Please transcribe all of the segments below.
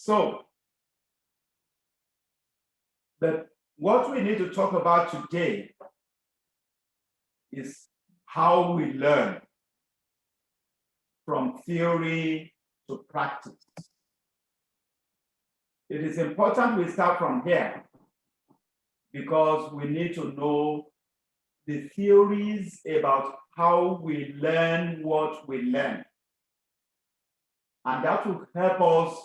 So, what we need to talk about today is how we learn from theory to practice. It is important we start from here because we need to know the theories about how we learn what we learn. And that will help us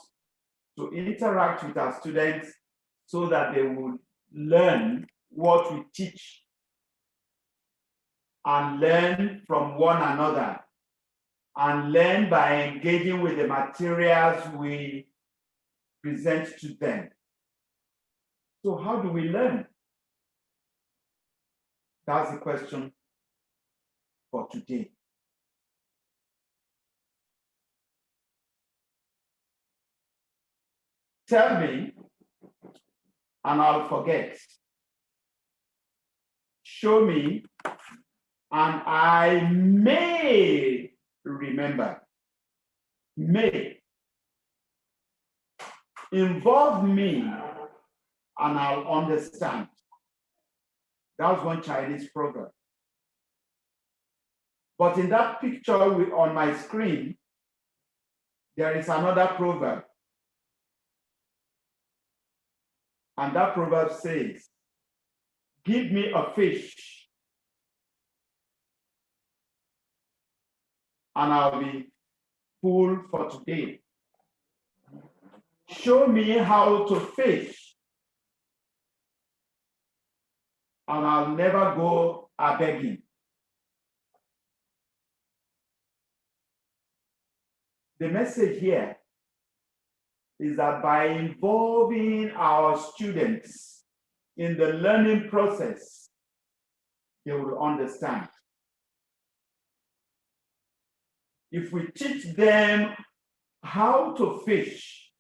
to interact with our students so that they will learn what we teach and learn from one another and learn by engaging with the materials we present to them. So how do we learn? That's the question for today. Tell me, and I'll forget. Show me, and I may remember. May. Involve me, and I'll understand. That's one Chinese proverb. But in that picture on my screen, there is another proverb. And that proverb says, give me a fish, and I'll be full for today. Show me how to fish, and I'll never go a-begging. The message here is that by involving our students in the learning process, they will understand. If we teach them how to fish,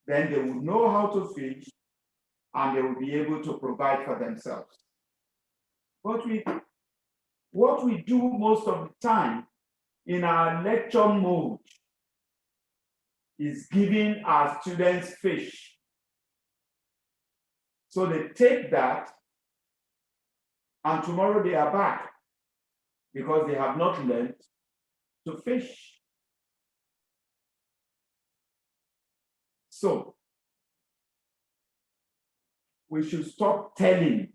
then they will know how to fish and they will be able to provide for themselves. What we do most of the time in our lecture mode is giving our students fish. So they take that and tomorrow they are back because they have not learned to fish. So we should stop telling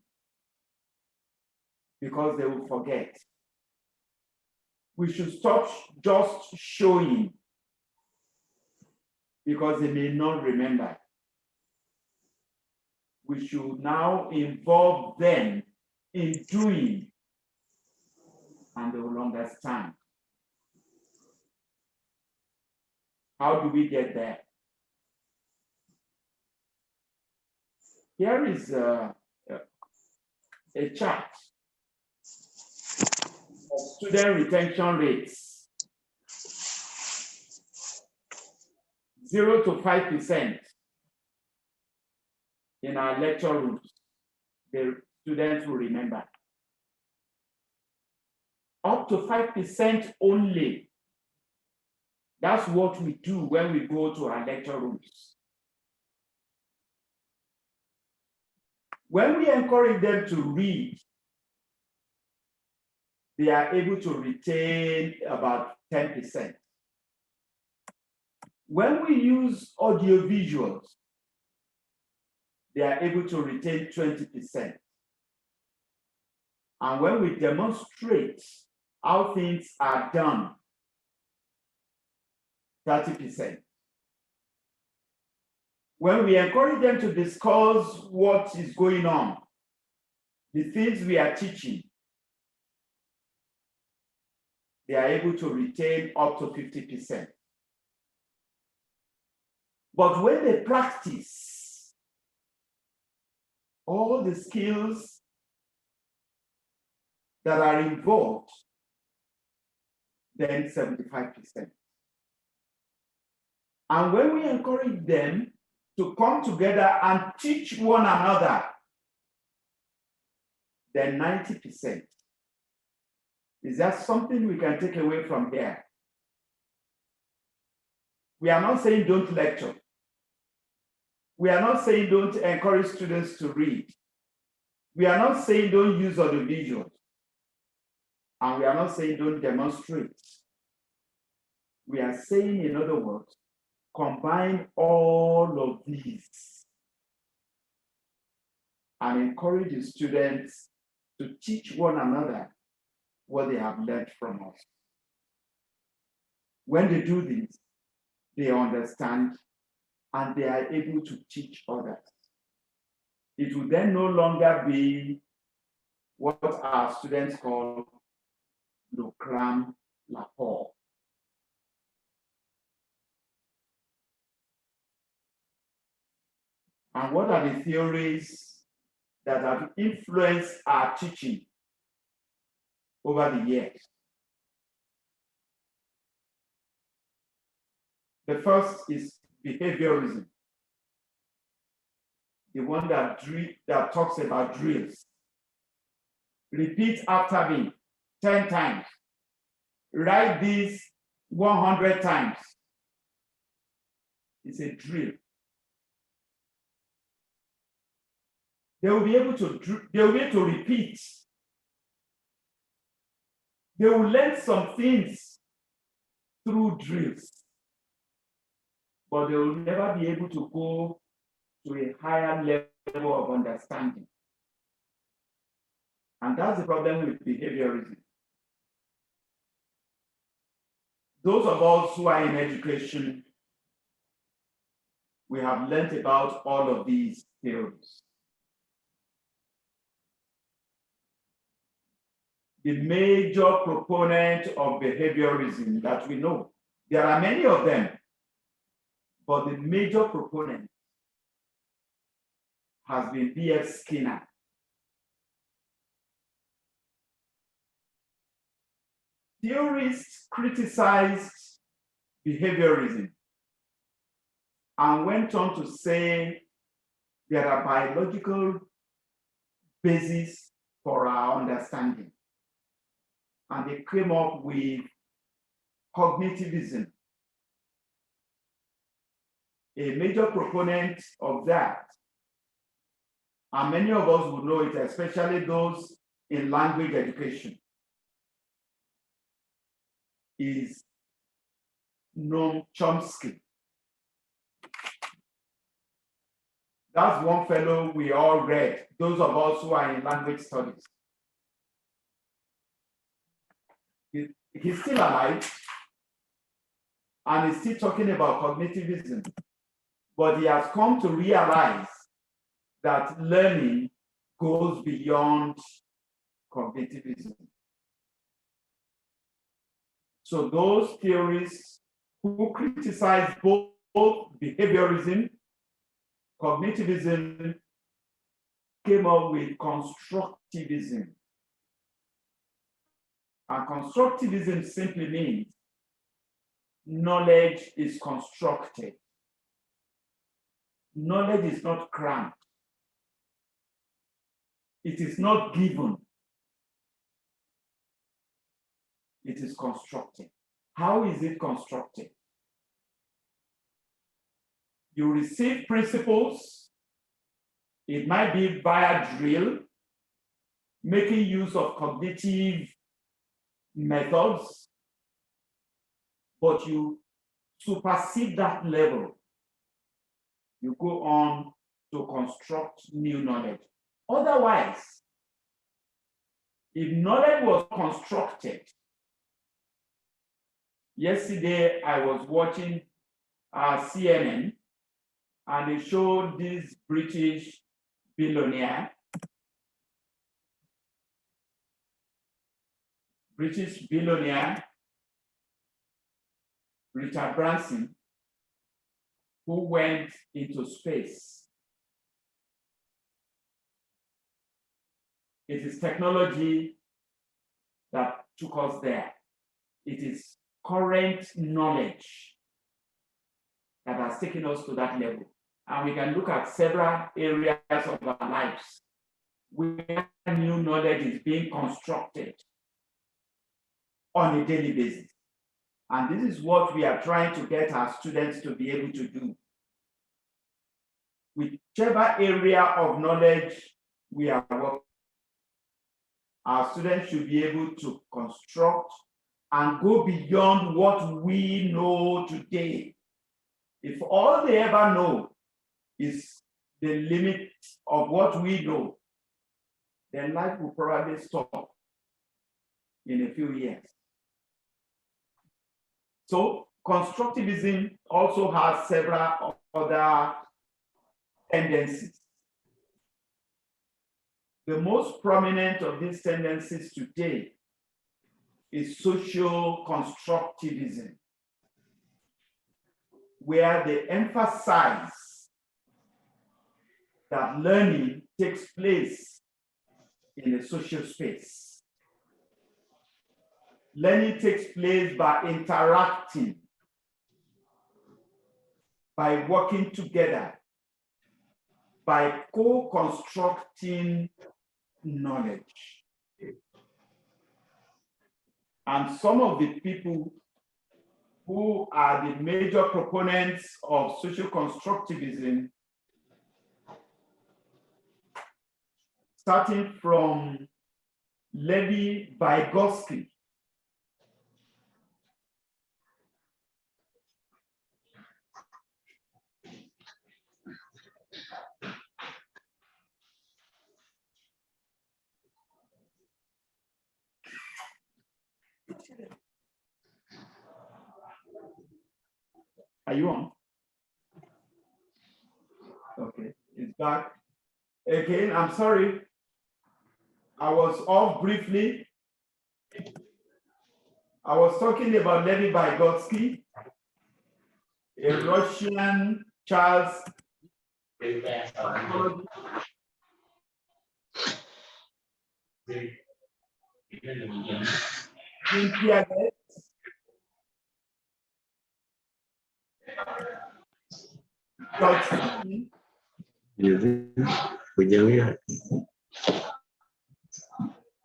because they will forget. We should stop just showing because they may not remember. We should now involve them in doing, and they will understand. How do we get there? Here is a chart of student retention rates. 0 to 5% in our lecture rooms, the students will remember. Up to 5% only. That's what we do when we go to our lecture rooms. When we encourage them to read, they are able to retain about 10%. When we use audio visuals, they are able to retain 20%. And when we demonstrate how things are done, 30%. When we encourage them to discuss what is going on, the things we are teaching, they are able to retain up to 50%. But when they practice all the skills that are involved, then 75%. And when we encourage them to come together and teach one another, then 90%. Is that something we can take away from here? We are not saying don't lecture. We are not saying don't encourage students to read. We are not saying don't use audiovisuals. And we are not saying don't demonstrate. We are saying, in other words, combine all of these and encourage the students to teach one another what they have learned from us. When they do this, they understand and they are able to teach others. It will then no longer be what our students call le cram la Paul. And what are the theories that have influenced our teaching over the years? The first is behaviorism, the one that talks about drills. Repeat after me 10 times. Write this 100 times. It's a drill. They will be able to repeat. They will learn some things through drills, but they will never be able to go to a higher level of understanding. And that's the problem with behaviorism. Those of us who are in education, we have learned about all of these theories. The major proponent of behaviorism that we know, there are many of them, but the major proponent has been B.F. Skinner. Theorists criticized behaviorism and went on to say there are biological bases for our understanding. And they came up with cognitivism. A major proponent of that, and many of us would know it, especially those in language education, is Noam Chomsky. That's one fellow we all read, those of us who are in language studies. He's still alive, and he's still talking about cognitivism, but he has come to realize that learning goes beyond cognitivism. So those theorists who criticize both behaviorism, cognitivism, came up with constructivism. And constructivism simply means knowledge is constructed. Knowledge is not crammed. It is not given. It is constructed. How is it constructed? You receive principles. It might be via drill, making use of cognitive methods, but you supersede that level. You go on to construct new knowledge. Otherwise, if knowledge was constructed, yesterday I was watching CNN, and they showed this British billionaire, Richard Branson, who went into space. It is technology that took us there. It is current knowledge that has taken us to that level. And we can look at several areas of our lives where new knowledge is being constructed on a daily basis. And this is what we are trying to get our students to be able to do. Whichever area of knowledge we are working, our students should be able to construct and go beyond what we know today. If all they ever know is the limit of what we know, then life will probably stop in a few years. So constructivism also has several other tendencies. The most prominent of these tendencies today is social constructivism, where they emphasize that learning takes place in a social space. Learning takes place by interacting, by working together, by co-constructing knowledge. And some of the people who are the major proponents of social constructivism, starting from Levi-Vygotsky, are you on? Okay, it's back. Again, I'm sorry. I was off briefly. I was talking about Levi-Vygotsky, a Russian child psychologist.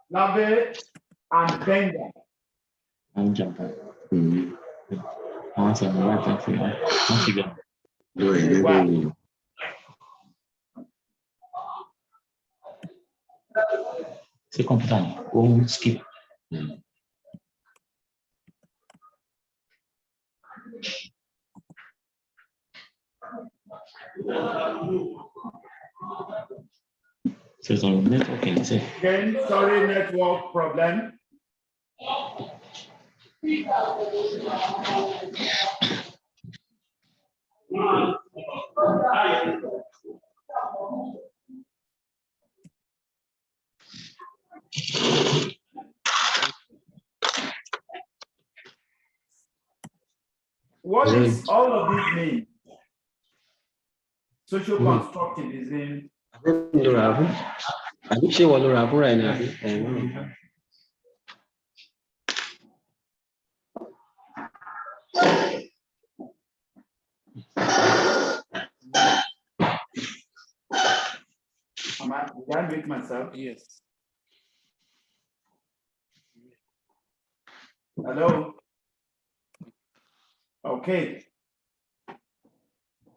Lave and Benga. C'est compétent. On skip. C'est un network. Again, sorry, network problem. What does all of this mean? Social constructivism. Did I make myself? Yes. Hello? Okay.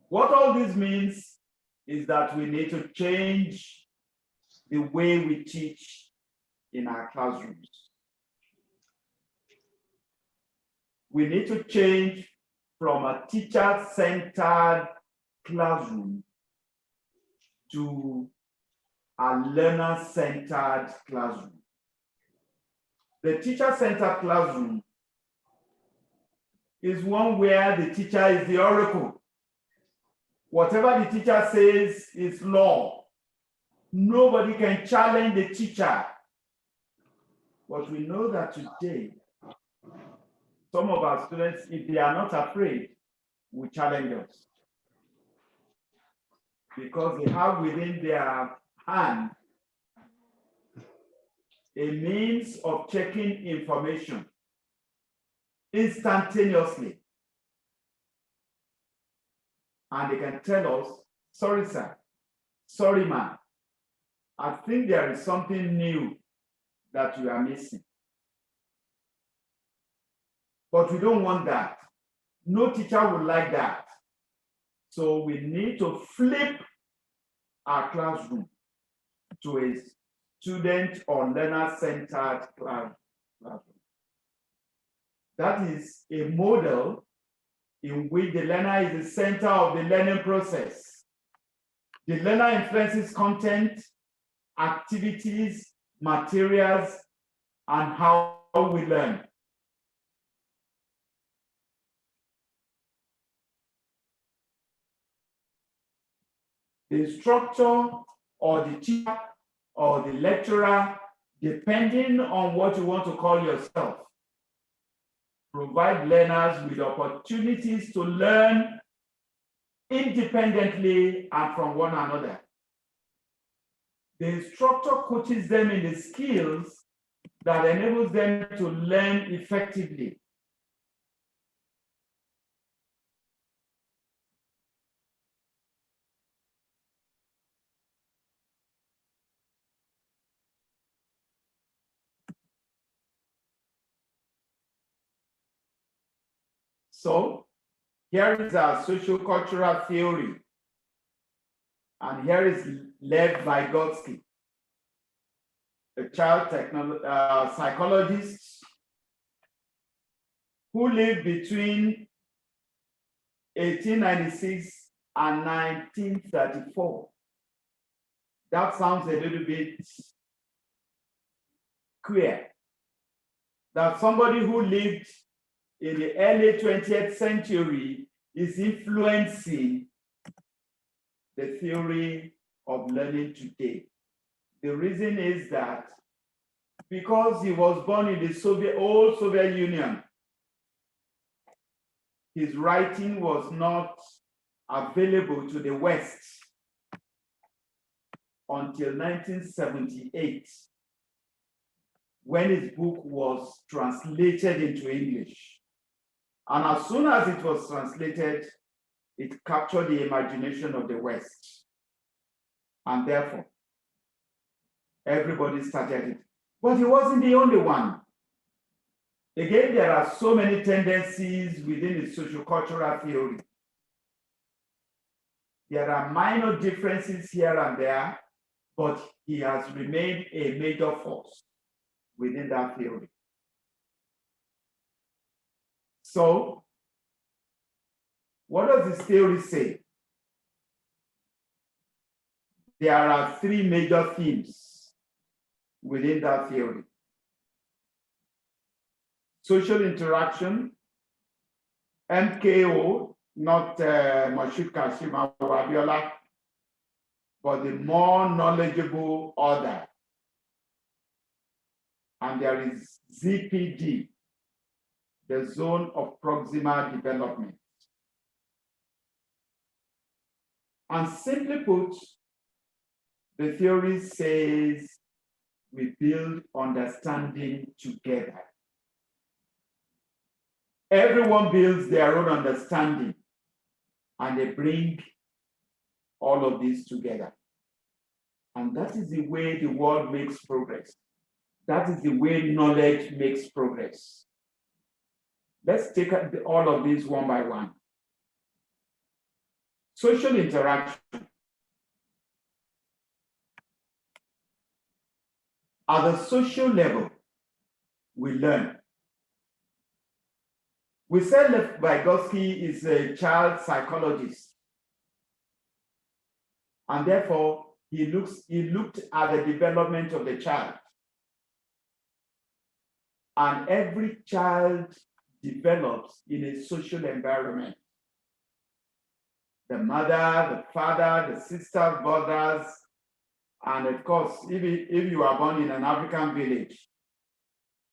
What all this means is that we need to change the way we teach in our classrooms. We need to change from a teacher-centered classroom to a learner-centered classroom. The teacher-centered classroom is one where the teacher is the oracle. Whatever the teacher says is law. Nobody can challenge the teacher. But we know that today, some of our students, if they are not afraid, will challenge us. Because they have within their hand a means of checking information instantaneously. And they can tell us, sorry, sir, sorry, ma'am, I think there is something new that you are missing. But we don't want that. No teacher would like that. So we need to flip our classroom to a student or learner-centered classroom. That is a model in which the learner is the center of the learning process. The learner influences content, activities, materials, and how we learn. The instructor or the teacher or the lecturer, depending on what you want to call yourself, provide learners with opportunities to learn independently and from one another. The instructor coaches them in the skills that enables them to learn effectively. So here is our social-cultural theory. And here is Lev Vygotsky, a child psychologist who lived between 1896 and 1934. That sounds a little bit queer. That somebody who lived in the early 20th century is influencing the theory of learning today. The reason is that because he was born in the old Soviet Union, his writing was not available to the West until 1978, when his book was translated into English. And as soon as it was translated, it captured the imagination of the West. And therefore, everybody started it. But he wasn't the only one. Again, there are so many tendencies within the sociocultural theory. There are minor differences here and there, but he has remained a major force within that theory. So, what does this theory say? There are three major themes within that theory. Social interaction, MKO, not Moshood Kashim Abiola, but the more knowledgeable order. And there is ZPD, the zone of proximal development. And simply put, the theory says we build understanding together. Everyone builds their own understanding, and they bring all of this together. And that is the way the world makes progress. That is the way knowledge makes progress. Let's take all of these one by one. Social interaction. At the social level, we learn. We said that Vygotsky is a child psychologist. And therefore, he looked at the development of the child. And every child develops in a social environment. The mother, the father, the sisters, brothers, and of course, if you are born in an African village,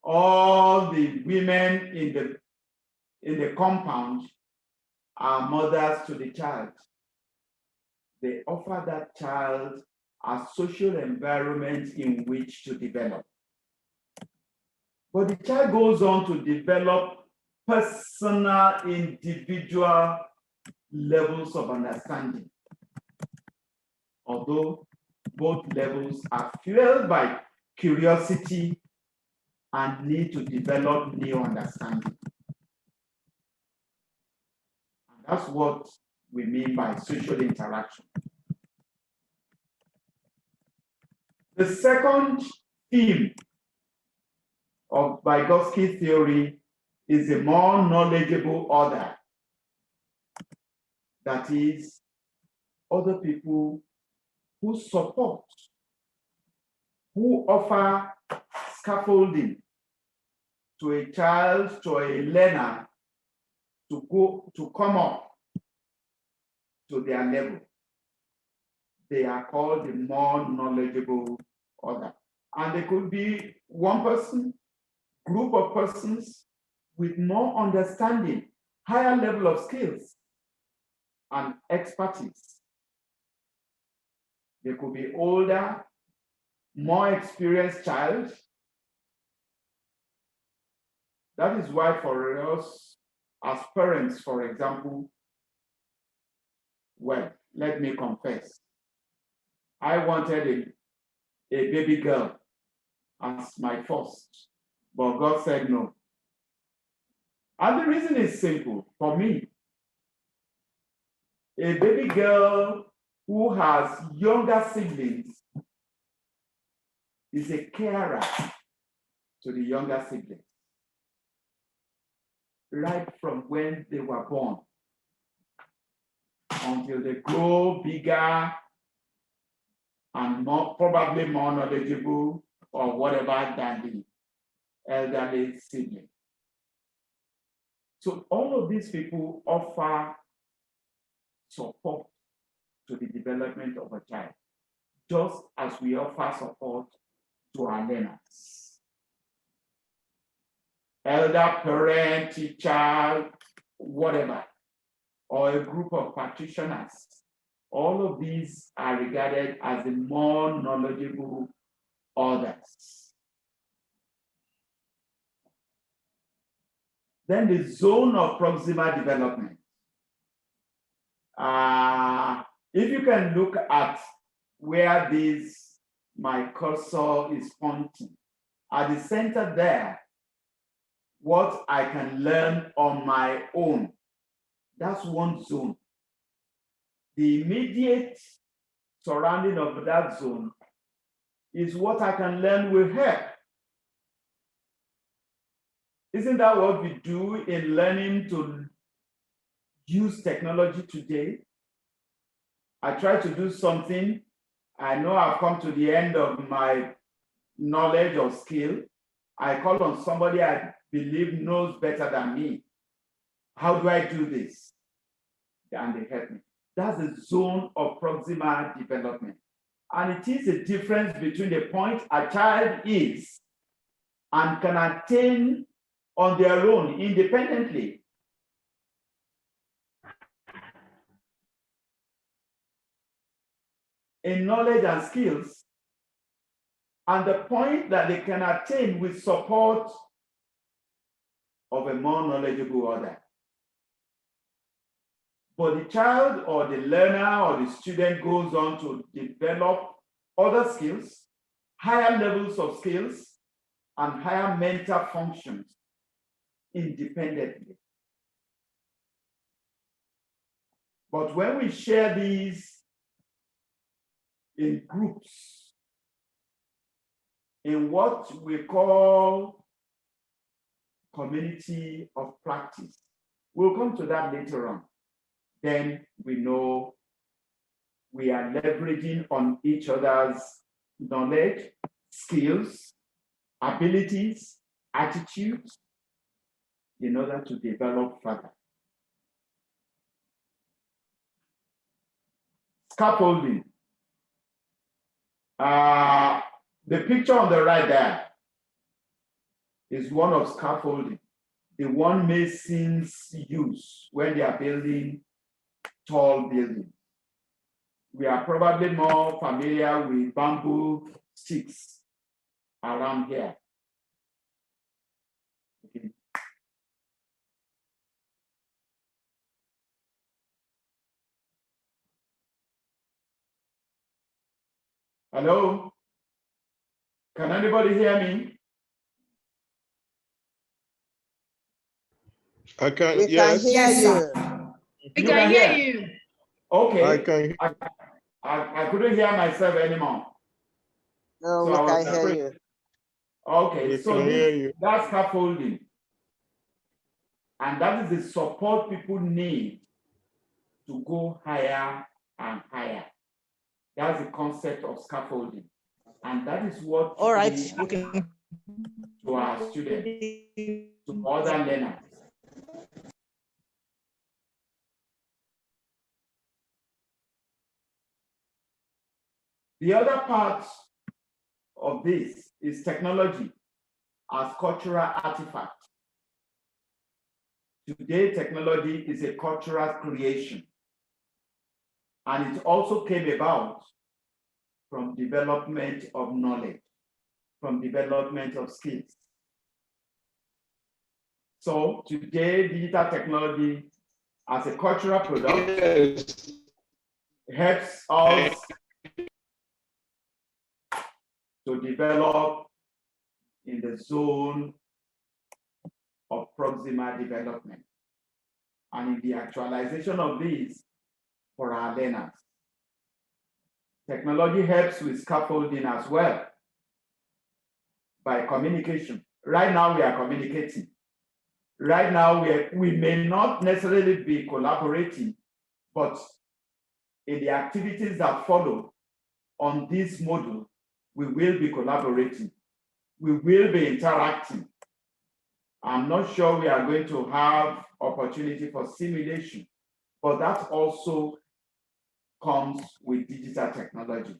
all the women in the compound are mothers to the child. They offer that child a social environment in which to develop. But the child goes on to develop personal, individual levels of understanding. Although both levels are fueled by curiosity and need to develop new understanding. That's what we mean by social interaction. The second theme of Vygotsky theory is a more knowledgeable other. That is, other people who support, who offer scaffolding to a child, to a learner to come up to their level. They are called the more knowledgeable other. And they could be one person, group of persons with more understanding, higher level of skills and expertise. They could be older, more experienced child. That is why for us as parents, for example, well, let me confess, I wanted a baby girl as my first, but God said no. And the reason is simple for me. A baby girl who has younger siblings is a carer to the younger siblings, right from when they were born until they grow bigger and probably more knowledgeable or whatever than the elderly sibling. So all of these people offer support to the development of a child, just as we offer support to our learners. Elder, parent, teacher, whatever, or a group of practitioners. All of these are regarded as the more knowledgeable others. Then the zone of proximal development. If you can look at where my cursor is pointing, at the center there, what I can learn on my own, that's one zone. The immediate surrounding of that zone is what I can learn with help. Isn't that what we do in learning to use technology today? I try to do something. I know I've come to the end of my knowledge or skill. I call on somebody I believe knows better than me. How do I do this? And they help me. That's the zone of proximal development. And it is a difference between the point a child is and can attain on their own independently. In knowledge and skills, and the point that they can attain with support of a more knowledgeable other. But the child or the learner or the student goes on to develop other skills, higher levels of skills, and higher mental functions independently. But when we share these in groups, in what we call community of practice, we'll come to that later on. Then we know we are leveraging on each other's knowledge, skills, abilities, attitudes in order to develop further. Scaffolding. The picture on the right there is one of scaffolding, the one masons use when they are building tall buildings. We are probably more familiar with bamboo sticks around here. Okay. Hello? Can anybody hear me? I can, We yes. can hear you. We can hear you. Okay. I couldn't hear myself anymore. No, So we I was can hear afraid. you. Okay, We so can hear you. that's scaffolding. And that is the support people need to go higher and higher. That's the concept of scaffolding. And that is what All right, we we can. to our students, to other learners. The other part of this is technology as cultural artifact. Today, technology is a cultural creation. And it also came about from development of knowledge, from development of skills. So today, digital technology as a cultural product helps us to develop in the zone of proximal development and in the actualization of these for our learners. Technology helps with scaffolding as well by communication. Right now we are communicating. Right now we may not necessarily be collaborating, but in the activities that follow on this module, we will be collaborating. We will be interacting. I'm not sure we are going to have opportunity for simulation, but that also comes with digital technology.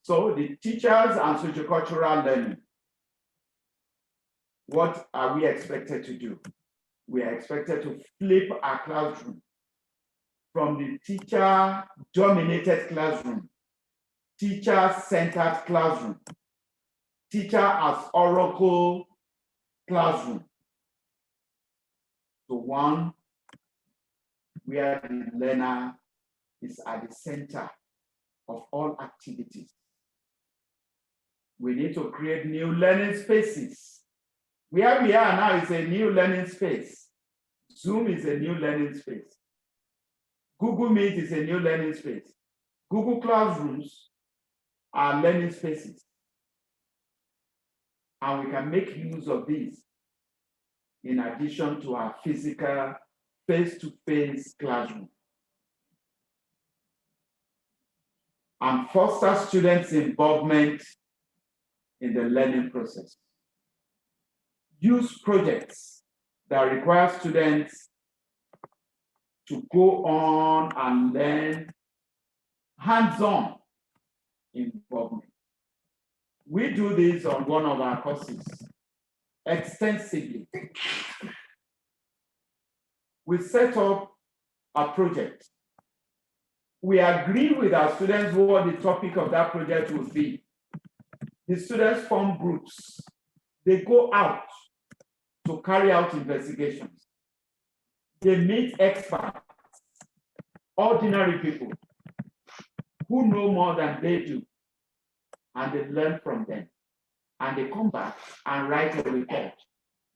So the teachers and sociocultural learning, what are we expected to do? We are expected to flip our classroom from the teacher-dominated classroom, teacher-centered classroom, teacher as oracle classroom, to one where the learner is at the center of all activities. We need to create new learning spaces. Where we are now is a new learning space. Zoom is a new learning space. Google Meet is a new learning space. Google Classrooms are learning spaces. And we can make use of these in addition to our physical face-to-face classroom. And foster students' involvement in the learning process. Use projects that require students to go on and learn hands-on involvement. We do this on one of our courses extensively. We set up a project. We agree with our students what the topic of that project will be. The students form groups. They go out to carry out investigations. They meet experts, ordinary people who know more than they do, and they learn from them. And they come back and write a report.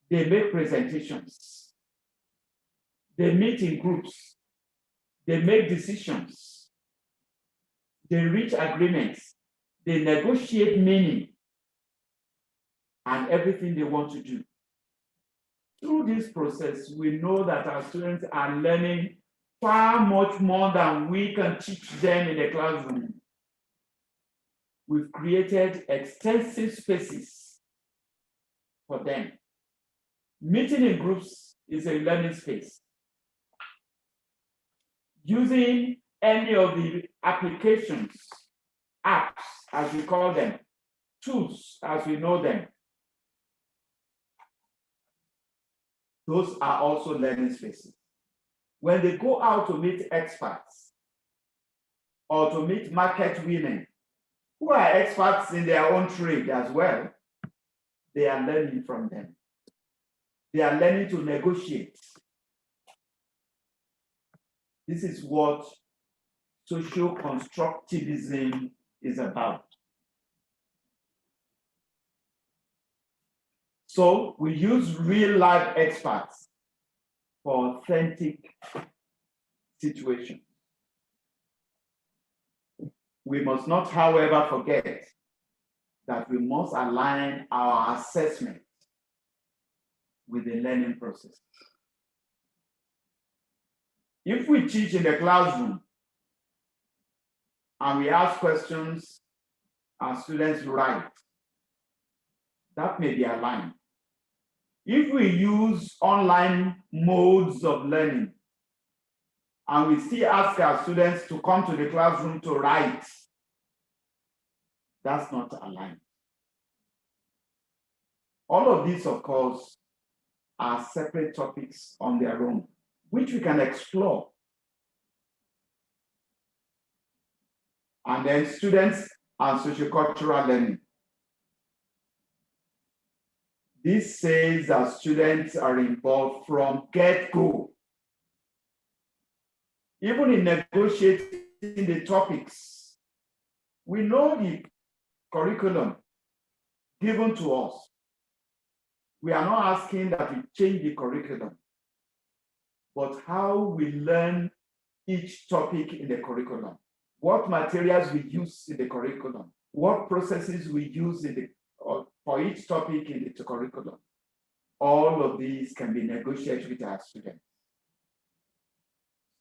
They make presentations. They meet in groups. They make decisions. They reach agreements. They negotiate meaning and everything they want to do. Through this process, we know that our students are learning far much more than we can teach them in the classroom. We've created extensive spaces for them. Meeting in groups is a learning space. Using any of the applications, apps, as we call them, tools, as we know them, those are also learning spaces. When they go out to meet experts or to meet market women who are experts in their own trade as well, they are learning from them. They are learning to negotiate. This is what social constructivism is about. So we use real life experts for authentic situations. We must not, however, forget that we must align our assessment with the learning process. If we teach in the classroom and we ask questions and students write, that may be aligned. If we use online modes of learning and we still ask our students to come to the classroom to write, that's not aligned. All of these, of course, are separate topics on their own, which we can explore. And then students and sociocultural learning. This says that students are involved from get-go. Even in negotiating the topics, we know the curriculum given to us. We are not asking that we change the curriculum, but how we learn each topic in the curriculum, what materials we use in the curriculum, what processes we use in the, for each topic in the curriculum. All of these can be negotiated with our students.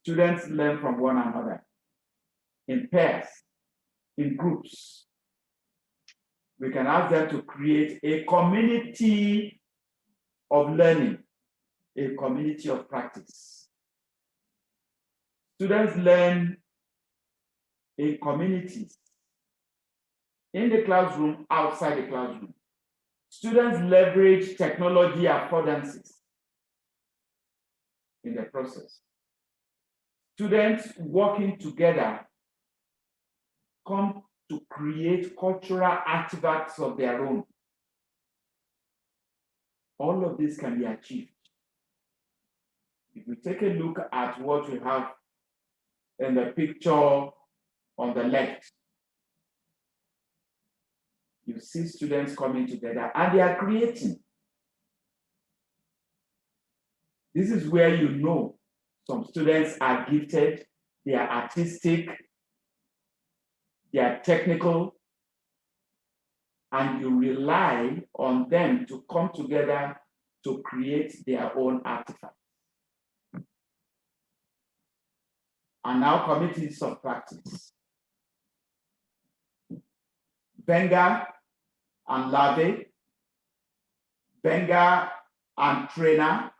Students learn from one another in pairs, in groups. We can ask them to create a community of learning, a community of practice. Students learn in communities, in the classroom, outside the classroom. Students leverage technology affordances in the process. Students working together come to create cultural artifacts of their own. All of this can be achieved. If we take a look at what we have in the picture on the left, you see students coming together and they are creating. This is where you know some students are gifted, they are artistic, they are technical, and you rely on them to come together to create their own artifacts. And now committees of practice. Wenger and Lave, Wenger and trainer.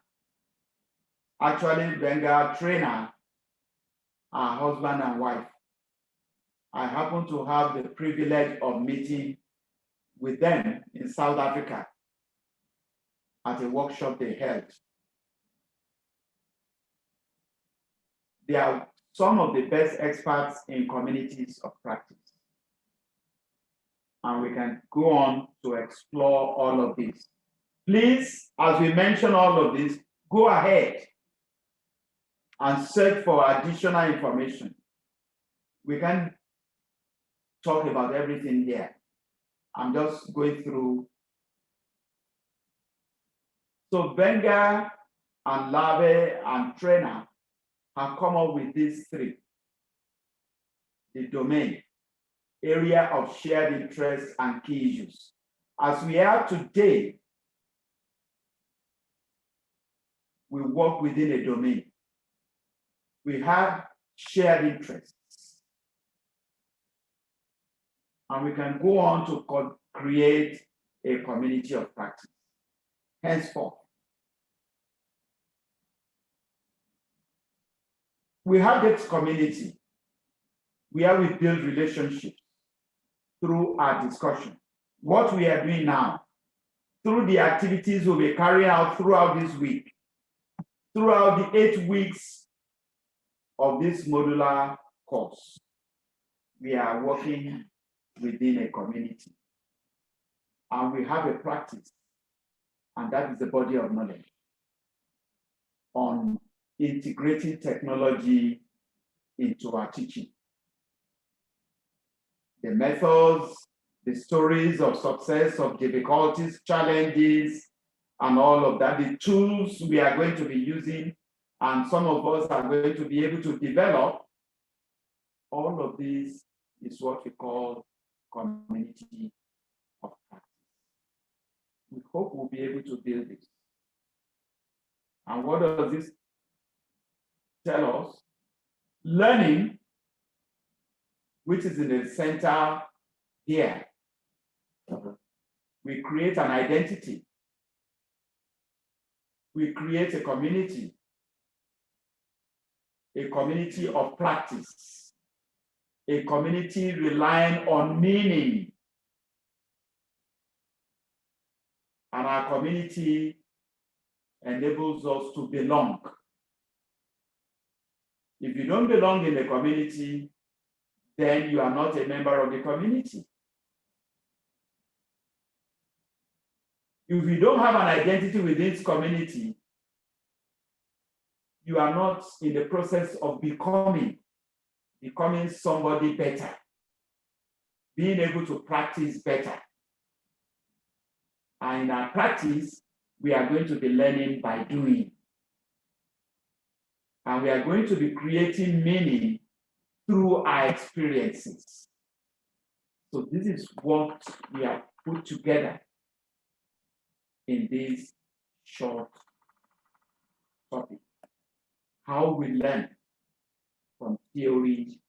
Actually, Wenger, trainer, are husband and wife. I happen to have the privilege of meeting with them in South Africa at a workshop they held. They are some of the best experts in communities of practice. And we can go on to explore all of this. Please, as we mention all of this, go ahead and search for additional information. We can talk about everything here. I'm just going through. So Wenger and Lave and trainer have come up with these three. The domain, area of shared interests and key issues. As we are today, we work within a domain. We have shared interests. And we can go on to create a community of practice. Henceforth, we have this community where we build relationships through our discussion. What we are doing now, through the activities we'll be carrying out throughout this week, throughout the 8 weeks of this modular course, we are working within a community. And we have a practice, and that is the body of knowledge on integrating technology into our teaching. The methods, the stories of success, of difficulties, challenges, and all of that, the tools we are going to be using And some of us are going to be able to develop. All of this is what we call community of practice. We hope we'll be able to build this. And what does this tell us? Learning, which is in the center here, we create an identity. We create a community of practice, a community relying on meaning. And our community enables us to belong. If you don't belong in the community, then you are not a member of the community. If you don't have an identity within this community, you are not in the process of becoming somebody better, being able to practice better. And in our practice, we are going to be learning by doing. And we are going to be creating meaning through our experiences. So this is what we have put together in this short topic. How we learn from theory